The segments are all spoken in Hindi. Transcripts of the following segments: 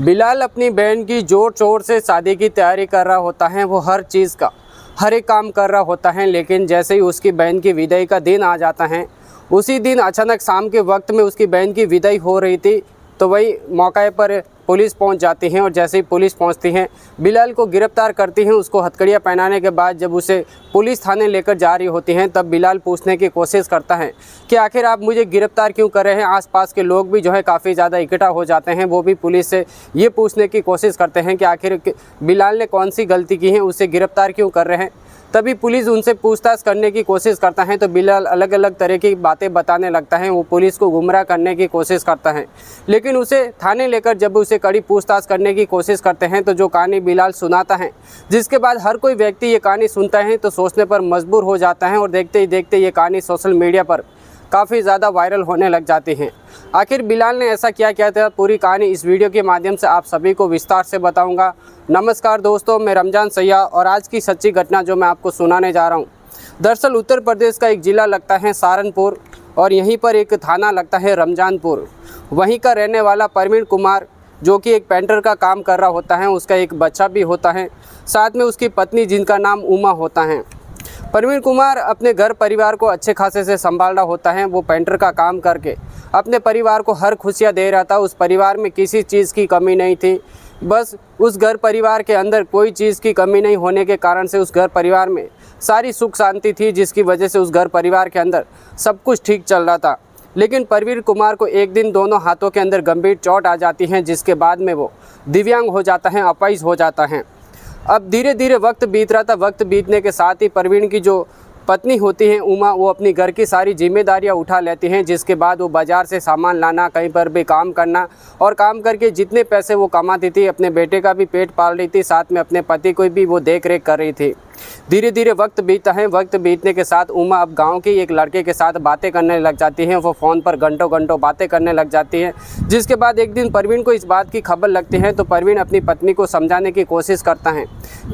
बिलाल अपनी बहन की जोर शोर से शादी की तैयारी कर रहा होता है। वो हर चीज़ का हर एक काम कर रहा होता है, लेकिन जैसे ही उसकी बहन की विदाई का दिन आ जाता है, उसी दिन अचानक शाम के वक्त में उसकी बहन की विदाई हो रही थी, तो वही मौके पर पुलिस पहुंच जाती है। और जैसे ही पुलिस पहुंचती है, बिलाल को गिरफ्तार करती हैं। उसको हथकड़ियाँ पहनाने के बाद जब उसे पुलिस थाने लेकर जा रही होती हैं, तब बिलाल पूछने की कोशिश करता है कि आखिर आप मुझे गिरफ्तार क्यों कर रहे हैं। आसपास के लोग भी जो है काफ़ी ज़्यादा इकट्ठा हो जाते हैं। वो भी पुलिस से ये पूछने की कोशिश करते हैं कि आखिर बिलाल ने कौन सी गलती की है, उसे गिरफ्तार क्यों कर रहे हैं। तभी पुलिस उनसे पूछताछ करने की कोशिश करता है, तो बिलाल अलग अलग तरह की बातें बताने लगता है। वो पुलिस को गुमराह करने की कोशिश करता है, लेकिन उसे थाने लेकर जब उसे कड़ी पूछताछ करने की कोशिश करते हैं, तो जो कहानी बिलाल सुनाता है, जिसके बाद हर कोई व्यक्ति ये कहानी सुनता है तो सोचने पर मजबूर हो जाता है। और देखते ही देखते ये कहानी सोशल मीडिया पर काफ़ी ज़्यादा वायरल होने लग जाती हैं। आखिर बिलाल ने ऐसा क्या किया था, पूरी कहानी इस वीडियो के माध्यम से आप सभी को विस्तार से बताऊंगा। नमस्कार दोस्तों, मैं रमजान सैया और आज की सच्ची घटना जो मैं आपको सुनाने जा रहा हूं, दरअसल उत्तर प्रदेश का एक ज़िला लगता है सहारनपुर और यहीं पर एक थाना लगता है रमजानपुर। वहीं का रहने वाला प्रवीण कुमार, जो कि एक पेंटर का काम कर रहा होता है, उसका एक बच्चा भी होता है, साथ में उसकी पत्नी जिनका नाम उमा होता है। प्रवीण कुमार अपने घर परिवार को अच्छे खासे से संभाल रहा होता है। वो पेंटर का काम करके अपने परिवार को हर खुशियाँ दे रहा था। उस परिवार में किसी चीज़ की कमी नहीं थी। बस उस घर परिवार के अंदर कोई चीज़ की कमी नहीं होने के कारण से उस घर परिवार में सारी सुख शांति थी, जिसकी वजह से उस घर परिवार के अंदर सब कुछ ठीक चल रहा था। लेकिन प्रवीण कुमार को एक दिन दोनों हाथों के अंदर गंभीर चोट आ जाती है, जिसके बाद में वो दिव्यांग हो जाता है, अपाहिज हो जाता है। अब धीरे धीरे वक्त बीत रहा था। वक्त बीतने के साथ ही प्रवीण की जो पत्नी होती है उमा, वो अपनी घर की सारी जिम्मेदारियां उठा लेती हैं, जिसके बाद वो बाज़ार से सामान लाना, कहीं पर भी काम करना और काम करके जितने पैसे वो कमाती थी, अपने बेटे का भी पेट पाल रही थी, साथ में अपने पति को भी वो देख रेख कर रही थी। धीरे धीरे वक्त बीतता है। वक्त बीतने के साथ उमा अब गांव के एक लड़के के साथ बातें करने लग जाती हैं। वो फ़ोन पर घंटों घंटों बातें करने लग जाती हैं, जिसके बाद एक दिन प्रवीण को इस बात की खबर लगती है। तो प्रवीण अपनी पत्नी को समझाने की कोशिश करता है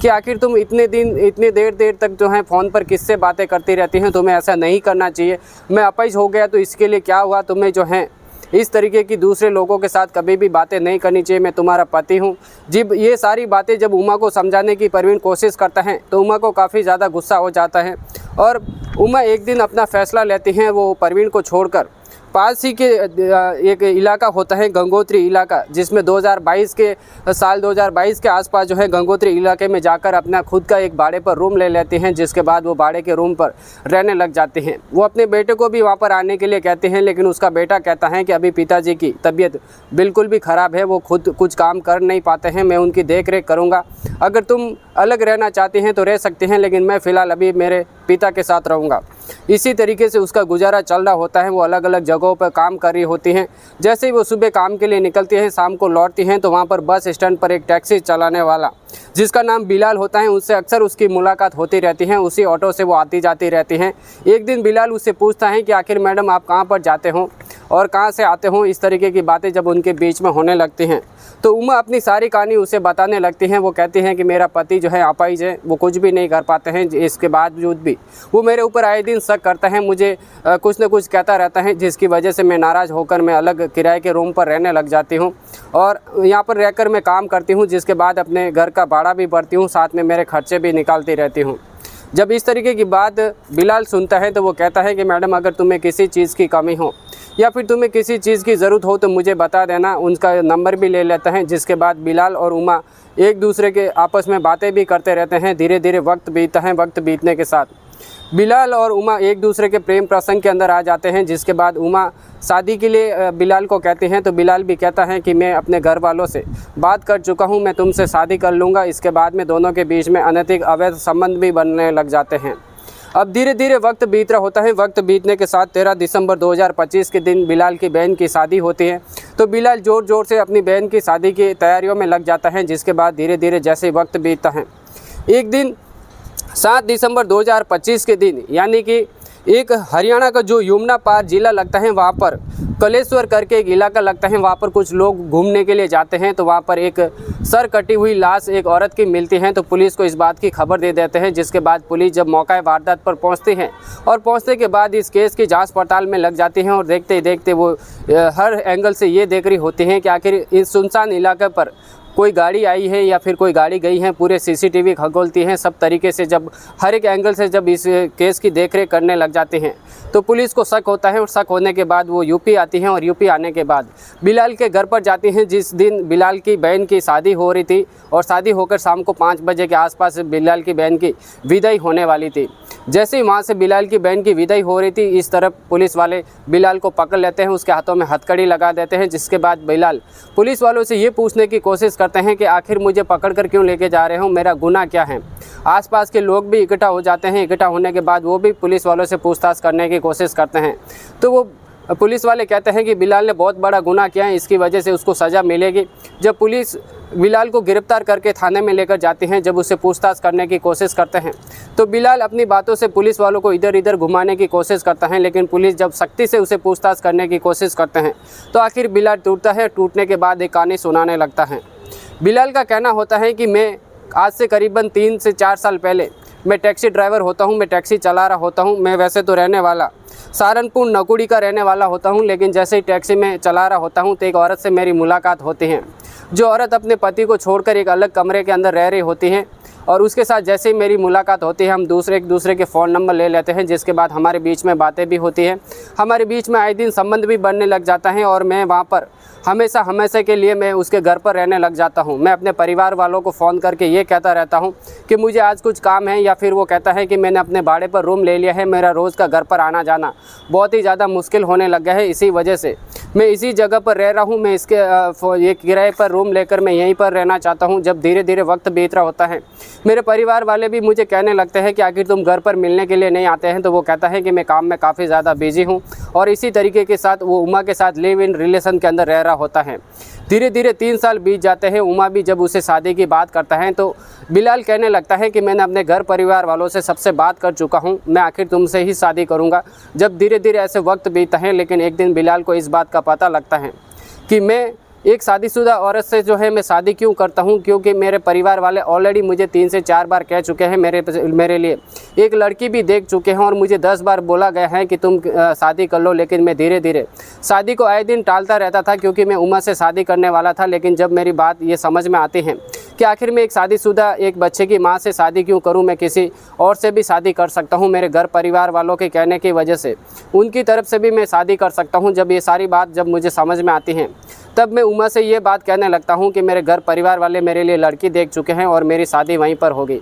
कि आखिर तुम इतने देर तक जो है फ़ोन पर किससे बातें करती रहती हैं, तुम्हें ऐसा नहीं करना चाहिए। मैं अपाहिज हो गया तो इसके लिए क्या हुआ, तुम्हें जो है इस तरीके की दूसरे लोगों के साथ कभी भी बातें नहीं करनी चाहिए, मैं तुम्हारा पति हूँ। जब ये सारी बातें जब उमा को समझाने की प्रवीण कोशिश करता है, तो उमा को काफ़ी ज़्यादा गुस्सा हो जाता है और उमा एक दिन अपना फ़ैसला लेती हैं। वो प्रवीण को छोड़कर पास ही के एक इलाका होता है गंगोत्री इलाका, जिसमें 2022 के आसपास जो है गंगोत्री इलाके में जाकर अपना खुद का एक भाड़े पर रूम ले लेते हैं, जिसके बाद वो भाड़े के रूम पर रहने लग जाते हैं। वो अपने बेटे को भी वहाँ पर आने के लिए कहते हैं, लेकिन उसका बेटा कहता है कि अभी पिताजी की तबीयत बिल्कुल भी ख़राब है, वो खुद कुछ काम कर नहीं पाते हैं, मैं उनकी देख रेख करूँगा। अगर तुम अलग रहना चाहते हैं तो रह सकते हैं, लेकिन मैं फ़िलहाल अभी मेरे पिता के साथ रहूँगा। इसी तरीके से उसका गुजारा चल रहा होता है। वो अलग अलग जगहों पर काम कर रही होती हैं। जैसे ही वो सुबह काम के लिए निकलती हैं, शाम को लौटती हैं, तो वहाँ पर बस स्टैंड पर एक टैक्सी चलाने वाला जिसका नाम बिलाल होता है, उससे अक्सर उसकी मुलाकात होती रहती है। उसी ऑटो से वो आती जाती रहती हैं। एक दिन बिलाल उससे पूछता है कि आखिर मैडम आप कहाँ पर जाते हो और कहाँ से आते हो। इस तरीके की बातें जब उनके बीच में होने लगती हैं, तो उमा अपनी सारी कहानी उसे बताने लगती हैं। वो कहती हैं कि मेरा पति जो है अपाहिज है, वो कुछ भी नहीं कर पाते हैं, इसके बावजूद भी वो मेरे ऊपर आए दिन शक करता है, मुझे कुछ न कुछ कहता रहता है, जिसकी वजह से मैं नाराज़ होकर मैं अलग किराए के रूम पर रहने लग जाती हूँ और यहाँ पर रहकर मैं काम करती हूँ, जिसके बाद अपने घर का भाड़ा भी भरती हूँ, साथ में मेरे खर्चे भी निकालती रहती हूँ। जब इस तरीके की बात बिलाल सुनता है, तो वो कहता है कि मैडम अगर तुम्हें किसी चीज़ की कमी हो या फिर तुम्हें किसी चीज़ की ज़रूरत हो तो मुझे बता देना। उनका नंबर भी ले लेता है, जिसके बाद बिलाल और उमा एक दूसरे के आपस में बातें भी करते रहते हैं। धीरे धीरे वक्त बीतता है। वक्त बीतने के साथ बिलाल और उमा एक दूसरे के प्रेम प्रसंग के अंदर आ जाते हैं, जिसके बाद उमा शादी के लिए बिलाल को कहते हैं, तो बिलाल भी कहता है कि मैं अपने घर वालों से बात कर चुका हूं, मैं तुमसे शादी कर लूँगा। इसके बाद में दोनों के बीच में अनैतिक अवैध संबंध भी बनने लग जाते हैं। अब धीरे धीरे वक्त बीत रहा होता है। वक्त बीतने के साथ 13 दिसंबर 2025 के दिन बिलाल की बहन की शादी होती है, तो बिलाल ज़ोर ज़ोर से अपनी बहन की शादी की तैयारियों में लग जाता है। जिसके बाद धीरे धीरे जैसे वक्त बीतता है, एक दिन 7 दिसंबर 2025 के दिन, यानी कि एक हरियाणा का जो यमुना पार जिला लगता है, वहाँ पर कलेश्वर करके एक इलाका लगता है, वहाँ पर कुछ लोग घूमने के लिए जाते हैं। तो वहाँ पर एक सर कटी हुई लाश एक औरत की मिलती है। तो पुलिस को इस बात की खबर दे देते हैं, जिसके बाद पुलिस जब मौका वारदात पर पहुँचती है और पहुँचने के बाद इस केस की जाँच पड़ताल में लग जाती हैं। और देखते ही देखते वो हर एंगल से ये देख रही होती हैं कि आखिर इस सुनसान इलाके पर कोई गाड़ी आई है या फिर कोई गाड़ी गई है। पूरे सीसीटीवी खंगोलती हैं, सब तरीके से जब हर एक एंगल से जब इस केस की देखरेख करने लग जाते हैं तो पुलिस को शक होता है। और शक होने के बाद वो यूपी आती हैं और यूपी आने के बाद बिलाल के घर पर जाती हैं, जिस दिन बिलाल की बहन की शादी हो रही थी और शादी होकर शाम को 5 बजे के आसपास बिलाल की बहन की विदाई होने वाली थी। जैसे ही वहाँ से बिलाल की बहन की विदाई हो रही थी, इस तरफ पुलिस वाले बिलाल को पकड़ लेते हैं, उसके हाथों में हथकड़ी लगा देते हैं। जिसके बाद बिलाल पुलिस वालों से ये पूछने की कोशिश करते हैं कि आखिर मुझे पकड़कर क्यों लेके जा रहे हो, मेरा गुनाह क्या है। आसपास के लोग भी इकट्ठा हो जाते हैं। इकट्ठा होने के बाद वो भी पुलिस वालों से पूछताछ करने की कोशिश करते हैं। तो वो पुलिस वाले कहते हैं कि बिलाल ने बहुत बड़ा गुनाह किया है, इसकी वजह से उसको सज़ा मिलेगी। जब पुलिस बिलाल को गिरफ्तार करके थाने में लेकर जाते हैं, जब उससे पूछताछ करने की कोशिश करते हैं तो बिलाल अपनी बातों से पुलिस वालों को इधर इधर घुमाने की कोशिश करता है। लेकिन पुलिस जब सख्ती से उसे पूछताछ करने की कोशिश करते हैं तो आखिर बिलाल टूटता है। टूटने के बाद एक कहानी सुनाने लगता है। बिलाल का कहना होता है कि मैं आज से करीबन 3 से 4 साल पहले मैं टैक्सी ड्राइवर होता हूँ, मैं टैक्सी चला रहा होता हूँ। मैं वैसे तो रहने वाला सहारनपुर नकुड़ी का रहने वाला होता हूँ, लेकिन जैसे ही टैक्सी में चला रहा होता हूँ तो एक औरत से मेरी मुलाकात होती है। जो औरत अपने पति को छोड़कर एक अलग कमरे के अंदर रह रही होती है और उसके साथ जैसे ही मेरी मुलाकात होती है, हम एक दूसरे के फ़ोन नंबर ले लेते हैं। जिसके बाद हमारे बीच में बातें भी होती हैं, हमारे बीच में आए दिन संबंध भी बनने लग जाता है। और मैं वहाँ पर हमेशा के लिए मैं उसके घर पर रहने लग जाता हूँ। मैं अपने परिवार वालों को फ़ोन करके ये कहता रहता हूँ कि मुझे आज कुछ काम है, या फिर वो कहता है कि मैंने अपने भाड़े पर रूम ले लिया है, मेरा रोज़ का घर पर आना जाना बहुत ही ज़्यादा मुश्किल होने लग गया है। इसी वजह से मैं इसी जगह पर रह रहा हूँ। मैं इसके ये किराए पर रूम लेकर मैं यहीं पर रहना चाहता हूँ। जब धीरे धीरे वक्त बीत रहा होता है, मेरे परिवार वाले भी मुझे कहने लगते हैं कि आखिर तुम घर पर मिलने के लिए नहीं आते हैं। तो वो कहता है कि मैं काम में काफ़ी ज़्यादा बिजी हूँ। और इसी तरीके के साथ वो उमा के साथ लिव इन रिलेशन के अंदर रह रहा होता है। धीरे धीरे 3 साल बीत जाते हैं। उमा भी जब उसे शादी की बात करता है तो बिलाल कहने लगता है कि मैंने अपने घर परिवार वालों से सबसे बात कर चुका हूँ, मैं आखिर तुमसे ही शादी करूँगा। जब धीरे धीरे ऐसे वक्त बीतता है, लेकिन एक दिन बिलाल को इस बात का पता लगता है कि मैं एक शादीशुदा औरत से जो है मैं शादी क्यों करता हूं, क्योंकि मेरे परिवार वाले ऑलरेडी मुझे 3 से 4 बार कह चुके हैं, मेरे लिए एक लड़की भी देख चुके हैं और मुझे 10 बार बोला गया है कि तुम शादी कर लो। लेकिन मैं धीरे धीरे शादी को आए दिन टालता रहता था, क्योंकि मैं उमा से शादी करने वाला था। लेकिन जब मेरी बात ये समझ में आती है कि आखिर मैं एक शादीशुदा एक बच्चे की माँ से शादी क्यों करूँ, मैं किसी और से भी शादी कर सकता हूँ। मेरे घर परिवार वालों के कहने की वजह से उनकी तरफ से भी मैं शादी कर सकता हूँ। जब ये सारी बात जब मुझे समझ में आती है, तब मैं उमा से ये बात कहने लगता हूँ कि मेरे घर परिवार वाले मेरे लिए लड़की देख चुके हैं और मेरी शादी वहीं पर होगी।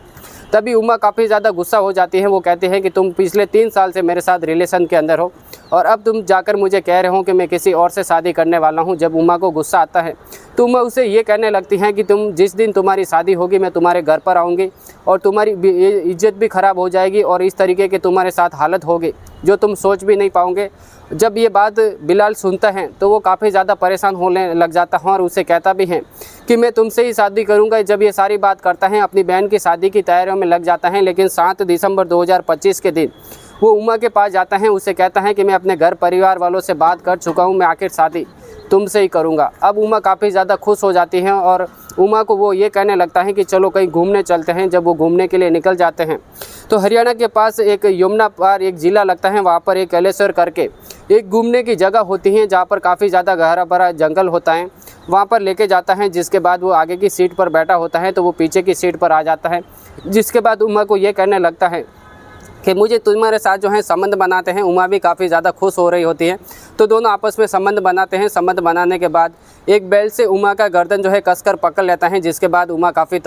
तभी उमा काफ़ी ज़्यादा गुस्सा हो जाती है। वो कहती है कि तुम पिछले 3 साल से मेरे साथ रिलेशन के अंदर हो और अब तुम जाकर मुझे कह रहे हो कि मैं किसी और से शादी करने वाला हूँ। जब उमा को गुस्सा आता है तो उमा उसे ये कहने लगती हैं कि तुम जिस दिन तुम्हारी शादी होगी मैं तुम्हारे घर पर आऊँगी और तुम्हारी इज्जत भी ख़राब हो जाएगी और इस तरीके की तुम्हारे साथ हालत होगी जो तुम सोच भी नहीं पाओगे। जब ये बात बिलाल सुनता है तो वो काफ़ी ज़्यादा परेशान होने लग जाता है और उसे कहता भी है कि मैं तुमसे ही शादी करूंगा। जब ये सारी बात करता है, अपनी बहन की शादी की तैयारियों में लग जाता है। लेकिन 7 दिसंबर 2025 के दिन वो उमा के पास जाता है, उसे कहता है कि मैं अपने घर परिवार वालों से बात कर चुका हूँ, मैं आखिर शादी तुमसे ही करूँगा। अब उमा काफ़ी ज़्यादा खुश हो जाती है और उमा को वो ये कहने लगता है कि चलो कहीं घूमने चलते हैं। जब वो घूमने के लिए निकल जाते हैं तो हरियाणा के पास एक यमुना पार एक ज़िला लगता है, वहाँ पर एक कलेश्वर करके एक घूमने की जगह होती है जहाँ पर काफ़ी ज़्यादा गहरा भरा जंगल होता है। वहाँ पर लेके जाता है, जिसके बाद वो आगे की सीट पर बैठा होता है तो वो पीछे की सीट पर आ जाता है। जिसके बाद उमा को ये कहने लगता है कि मुझे तुम्हारे साथ जो है संबंध बनाते हैं। उमा भी काफ़ी ज़्यादा खुश हो रही होती है, तो दोनों आपस में संबंध बनाते हैं। संबंध बनाने के बाद एक बेल्ट से उमा का गर्दन जो है कसकर पकड़ लेता है, जिसके बाद उमा काफ़ी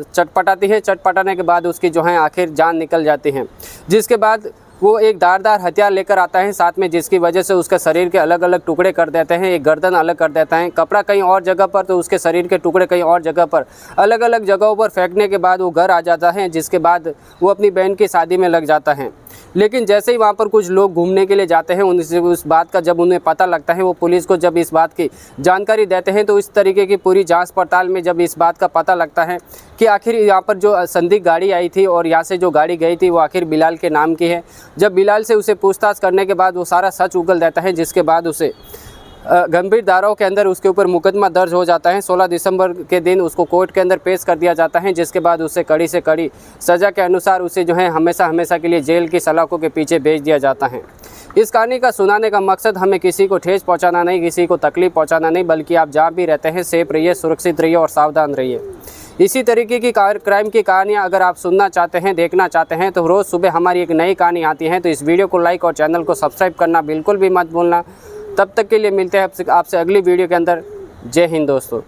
चटपटाती है। चटपटाने के बाद उसकी जो है आखिर जान निकल जाती है। जिसके बाद वो एक धारदार हथियार लेकर आता है साथ में, जिसकी वजह से उसके शरीर के अलग अलग टुकड़े कर देते हैं। एक गर्दन अलग कर देता है, कपड़ा कहीं और जगह पर तो उसके शरीर के टुकड़े कहीं और जगह पर, अलग अलग जगहों पर फेंकने के बाद वो घर आ जाता है। जिसके बाद वो अपनी बहन की शादी में लग जाता है। लेकिन जैसे ही वहाँ पर कुछ लोग घूमने के लिए जाते हैं, उनसे उस बात का जब उन्हें पता लगता है, वो पुलिस को जब इस बात की जानकारी देते हैं, तो इस तरीके की पूरी जांच पड़ताल में जब इस बात का पता लगता है कि आखिर यहाँ पर जो संदिग्ध गाड़ी आई थी और यहाँ से जो गाड़ी गई थी वो आखिर बिलाल के नाम की है। जब बिलाल से उसे पूछताछ करने के बाद वो सारा सच उगल देता है, जिसके बाद उसे गंभीर धाराओं के अंदर उसके ऊपर मुकदमा दर्ज हो जाता है। 16 दिसंबर के दिन उसको कोर्ट के अंदर पेश कर दिया जाता है, जिसके बाद उसे कड़ी से कड़ी सज़ा के अनुसार उसे जो है हमेशा के लिए जेल की सलाखों के पीछे भेज दिया जाता है। इस कहानी का सुनाने का मकसद हमें किसी को ठेस पहुंचाना नहीं, किसी को तकलीफ पहुंचाना नहीं, बल्कि आप जहाँ भी रहते हैं सेफ रहिए, सुरक्षित रहिए और सावधान रहिए। इसी तरीके की क्राइम की कहानियाँ अगर आप सुनना चाहते हैं, देखना चाहते हैं, तो रोज़ सुबह हमारी एक नई कहानी आती है। तो इस वीडियो को लाइक और चैनल को सब्सक्राइब करना बिल्कुल भी मत भूलना। तब तक के लिए मिलते हैं आपसे अगली वीडियो के अंदर। जय हिंद दोस्तों।